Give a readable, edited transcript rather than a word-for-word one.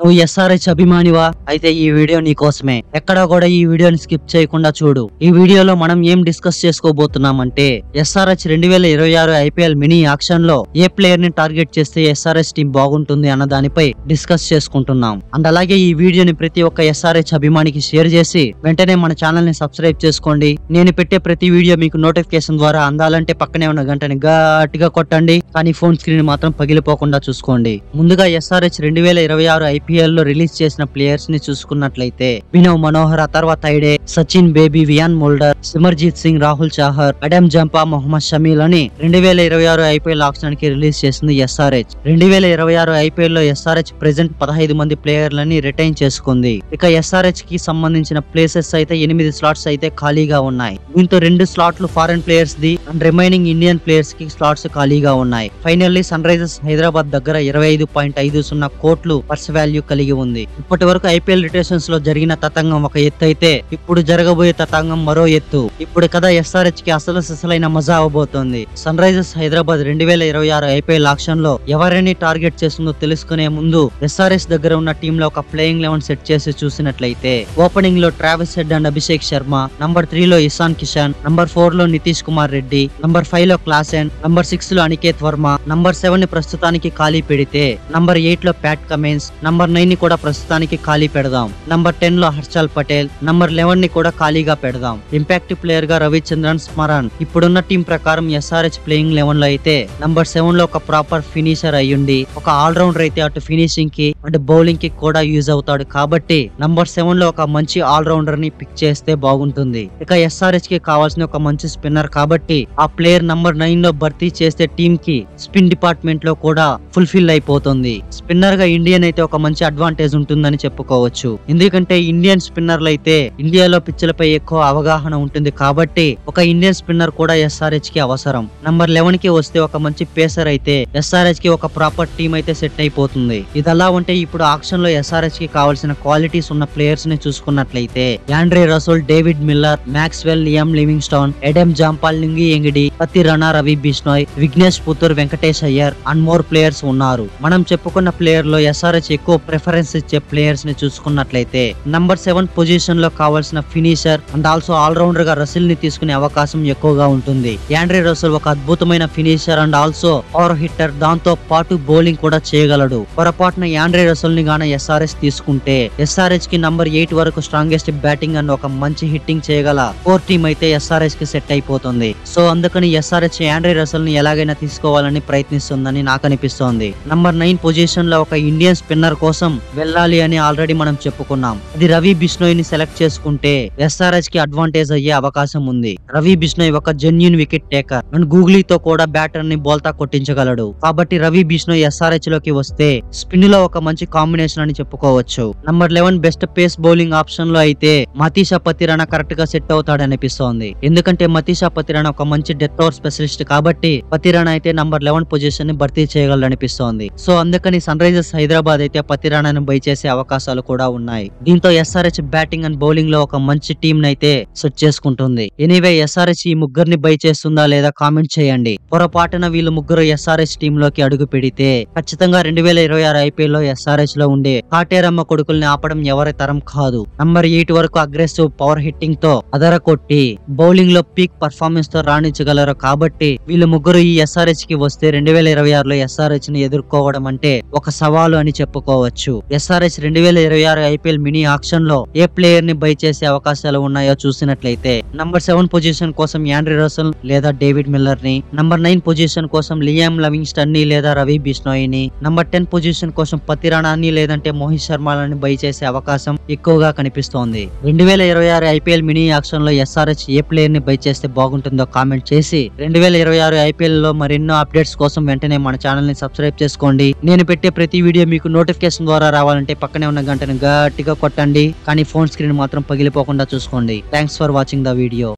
నువ్వు ఎస్ఆర్హెచ్ అభిమానివా? అయితే ఈ వీడియో నీకోసమే. ఎక్కడా కూడా ఈ వీడియోని స్కిప్ చేయకుండా చూడు. ఈ వీడియోలో మనం ఏం డిస్కస్ చేసుకోబోతున్నామంటే ఎస్ఆర్హెచ్ 2026 ఐపీఎల్ మినీ యాక్షన్ లో ఏ ప్లేయర్ ని టార్గెట్ చేస్తే ఎస్ఆర్హెచ్ టీం బాగుంటుంది అన్న దానిపై డిస్కస్ చేసుకుంటున్నాం. అండ్ అలాగే ఈ వీడియోని ప్రతి ఒక్క ఎస్ఆర్హెచ్ అభిమానికి షేర్ చేసి వెంటనే మన ఛానల్ ని సబ్స్క్రైబ్ చేసుకోండి. నేను పెట్టే ప్రతి వీడియో మీకు నోటిఫికేషన్ ద్వారా అందాలంటే పక్కనే ఉన్న గంటని గట్టిగా కొట్టండి, కానీ ఫోన్ స్క్రీన్ మాత్రం పగిలిపోకుండా చూసుకోండి. ముందుగా ఎస్ఆర్హెచ్ 2026 ఐపీఎల్ లో రిలీజ్ చేసిన ప్లేయర్స్ ని చూసుకున్నట్లయితే Abhinav Manohar, Atharva Taide, Sachin Baby, Wiaan Mulder, Simarjeet Singh, Rahul Chahar, Adam Zampa, Mohammed Shami అని 2026 ఐపీఎల్ ఆప్షన్ కి రిలీజ్ చేసింది ఎస్ఆర్హెచ్. 2026 ఐపీఎల్ లో ఎస్ఆర్హెచ్ ప్రెసెంట్ 15 మంది ప్లేయర్లని రిటైన్ చేసుకుంది. ఇక ఎస్ఆర్హెచ్ కి సంబంధించిన ప్లేసెస్ అయితే 8 స్లాట్స్ అయితే ఖాళీగా ఉన్నాయి. దీంతో 2 స్లాట్లు foreign players the and remaining Indian players కి స్లాట్స్ ఖాళీగా ఉన్నాయి. ఫైనల్లీ సన్ రైజర్స్ హైదరాబాద్ దగ్గర 25.50 కోట్లు పర్స్ వాల్యూ కలిగి ఉంది. ఇప్పటి వరకు ఐపీఎల్ రిటేషన్స్ లో జరిగిన తతంగం ఒక ఎత్తు అయితే ఇప్పుడు జరగబోయే తతంగం మరో ఎత్తు. ఇప్పుడు కదా ఎస్ఆర్హెచ్ కి అసలైన మజా అవబోతోంది. Sunrisers Hyderabad 2026 IPL auction లో ఎవరిని టార్గెట్ చేస్తుందో తెలుసుకునే ముందు ఎస్ఆర్హెచ్ దగ్గర ఉన్న టీమ్ లో ఒక ప్లేయింగ్ 11 సెట్ చేసి చూసినట్లయితే ఓపెనింగ్ లో Travis head and Abhishek Sharma, number 3 లో ఇషాన్ కిషన్, నంబర్ 4 లో నితీష్ కుమార్ రెడ్డి, నంబర్ 5 లో క్లాసెన్, నంబర్ 6 లో అనికేత్ వర్మ, నంబర్ 7 ని ప్రస్తుతానికి ఖాళీ పెడితే నంబర్ 8 లో ప్యాట్ కమిన్స్, నంబర్ 9 ని కూడా ప్రస్తుతానికి ఖాళీ పెడదాం. నంబర్ 10 లో హర్షల్ పటేల్, నంబర్ 11 ని కూడా ఖాళీగా పెడదాం. ఇంపాక్ట్ ప్లేయర్ గా రవిచంద్రన్ స్మరణ్. ఇప్పుడున్న టీం ప్రకారం ఎస్ఆర్హెచ్ ప్లేయింగ్ 11 లో అయితే నంబర్ 7 లో ఒక ప్రాపర్ ఫినిషర్ అయ్యుండి ఒక ఆల్రౌండర్ అయితే అటు ఫినిషింగ్ కి అండ్ బౌలింగ్ కి కూడా యూజ్ అవుతాడు. కాబట్టి నంబర్ 7 లో ఒక మంచి ఆల్రౌండర్ ని పిక్ చేస్తే బాగుంటుంది. ఇక ఎస్ఆర్హెచ్ కి కావాల్సిన ఒక మంచి స్పిన్నర్ కాబట్టి ఆ ప్లేయర్ నంబర్ 9 లో భర్తీ చేస్తే టీమ్ కి స్పిన్ డిపార్ట్మెంట్ లో కూడా ఫుల్ఫిల్ అయిపోతుంది. స్పిన్నర్ గా ఇండియన్ అయితే ఒక మంచి అడ్వాంటేజ్ ఉంటుందని చెప్పుకోవచ్చు. ఎందుకంటే ఇండియన్ స్పిన్నర్లు అయితే ఇండియాలో పిచ్చులపై ఎక్కువ అవగాహన ఉంటుంది కాబట్టి ఒక ఇండియన్ స్పిన్నర్ కూడా ఎస్ఆర్హెచ్ కి అవసరం. నంబర్ 11 కి వస్తే ఒక మంచి పేసర్ అయితే ఎస్ఆర్హెచ్ కి ఒక ప్రాపర్ టీమ్ అయితే సెట్ అయిపోతుంది. ఇదలా ఉంటే ఇప్పుడు ఆక్షన్ లో ఎస్ఆర్హెచ్ కి కావాల్సిన క్వాలిటీస్ ఉన్న ప్లేయర్స్ ని చూసుకున్నట్లయితే Andre Russell, David Miller, Maxwell, Liam Livingstone, Adam Zampa, Lungi Ngidi, Pathirana, Ravi Bishnoi, Vignesh Puthur, Venkatesh Iyer and more players ఉన్నారు. మనం చెప్పుకున్న ప్లేయర్ లో ఎస్ఆర్హెచ్ ఎక్కువ ప్రిఫరెన్స్ ఇచ్చే ప్లేయర్స్ ని చూసుకున్నట్లయితే నంబర్ 7 పొజిషన్ లో కావాల్సిన ఫినిషర్ అండ్ ఆల్సో ఆల్రౌండర్ గా రసిల్ ని తీసుకునే అవకాశం ఎక్కువగా ఉంటుంది. యాండ్రే రసూల్ ఒక అద్భుతమైన finisher and also power hitter, దాంతో పాటు బౌలింగ్ కూడా చేయగలడు. పొరపాటున యాండ్రే రసూల్ ని గాన ఎస్ఆర్హెచ్ తీసుకుంటే ఎస్ఆర్హెచ్ కి నంబర్ 8 వరకు స్ట్రాంగెస్ట్ బ్యాటింగ్ అండ్ ఒక మంచి హిట్టింగ్ చేయగల కోర్ టీమ్ అయితే ఎస్ఆర్హెచ్ కి సెట్ అయిపోతుంది. సో అందుకని ఎస్ఆర్హెచ్ యాండ్రే రసూల్ ని ఎలాగైనా తీసుకోవాలని ప్రయత్నిస్తుందని నాకు అనిపిస్తోంది. నంబర్ 9 పొజిషన్ లో ఒక ఇండియన్ స్పిన్నర్ కోసం వెళ్ళాలి అని ఆల్రెడీ మనం చెప్పుకున్నాం. అది రవి బిష్నోయ్ ని సెలెక్ట్ చేసుకుంటే ఎస్ఆర్హెచ్ కి అడ్వాంటేజ్ అయ్యే అవకాశం ఉంది. రవి బిష్నోయ్ ఒక జెన్యూన్ వికెట్ టేకర్ అండ్ గూగ్లీతో కూడా బ్యాటర్ ని బోల్తా కొట్టించగలడు. కాబట్టి రవి బిష్నోయ్ ఎస్ఆర్హెచ్ లోకి వస్తే స్పిన్ లో ఒక మంచి కాంబినేషన్ అని చెప్పుకోవచ్చు. Number 11 best pace bowling option లో అయితే మతీషా పతిరాణ కరెక్ట్ గా సెట్ అవుతాడు అనిపిస్తోంది. ఎందుకంటే మతీషా పతిరాణ ఒక మంచి డెత్ ఓవర్ స్పెషలిస్ట్ కాబట్టి పతిరాణ అయితే నంబర్ 11 పొజిషన్ ని భర్తీ చేయగలడు అనిపిస్తోంది. సో అందుకని సన్ రైజర్స్ హైదరాబాద్ అయితే పతిరాణను బై చేసే అవకాశాలు కూడా ఉన్నాయి. దీంతో ఎస్ఆర్హెచ్ బ్యాటింగ్ అండ్ బౌలింగ్ లో ఒక మంచి టీం నైతే సెట్ చేసుకుంటుంది. ఎనీవే ఎస్ఆర్హెచ్ ఈ ముగ్గురిని బై చేస్తుందా లేదా కామెంట్ చేయండి. పొరపాటున వీళ్ళు ముగ్గురు ఎస్ఆర్హెచ్ టీమ్ లోకి అడుగు పెడితే ఖచ్చితంగా 2026 ఐపీఎల్ లో ఎస్ఆర్హెచ్ లో ఉండే కాటేరమ్మ కొడుకుల్ని ఆపడం ఎవరి తరం కాదు. నంబర్ 8 వరకు అగ్రెసివ్ పవర్ హిట్టింగ్ తో అదరకొట్టి బౌలింగ్ లో పీక్ పర్ఫార్మెన్స్ తో రాణించగలరు. కాబట్టి వీళ్ళు ముగ్గురు ఈ ఎస్ఆర్హెచ్ కి వస్తే 2026 లో ఎస్ఆర్హెచ్ ని ఎదుర్కోవడం అంటే ఒక సవాలు అని చెప్పుకోవచ్చు. ఎస్ఆర్హెచ్ 2026 ఐపీఎల్ మినీ ఆక్షన్ లో ఏ ప్లేయర్ ని బై చేసే అవకాశాలు ఉన్నాయో చూసినట్లయితే నంబర్ 7 పొజిషన్ కోసం యాండ్రే రసల్ లేదా డేవిడ్ మిల్లర్ ని, నంబర్ 9 పొజిషన్ కోసం లియామ్ లవింగ్స్టన్ ని లేదా రవి బిష్నోయ్ ని, నంబర్ 10 పొజిషన్ కోసం పతిరాణాన్ని లేదంటే మోహిత్ శర్మలని బై చేసే అవకాశం ఎక్కువగా కనిపిస్తోంది. 2026 ఐపీఎల్ మినీ ఆక్షన్ లో ఎస్ఆర్హెచ్ ఏ ప్లేయర్ ని బై చేస్తే బాగుంటుందో కామెంట్ చేసి 2026 ఐపీఎల్ లో మరెన్నో అప్డేట్స్ కోసం వెంటనే మన ఛానల్ ని సబ్స్క్రైబ్ చేసుకోండి. నేను పెట్టే ప్రతి వీడియో మీకు నోటిఫికేషన్ ద్వారా రావాలంటే పక్కనే ఉన్న గంటని గట్టిగా కొట్టండి, కానీ ఫోన్ స్క్రీన్ మాత్రం పగిలిపోకుండా చూసుకోండి. Thanks for watching the video.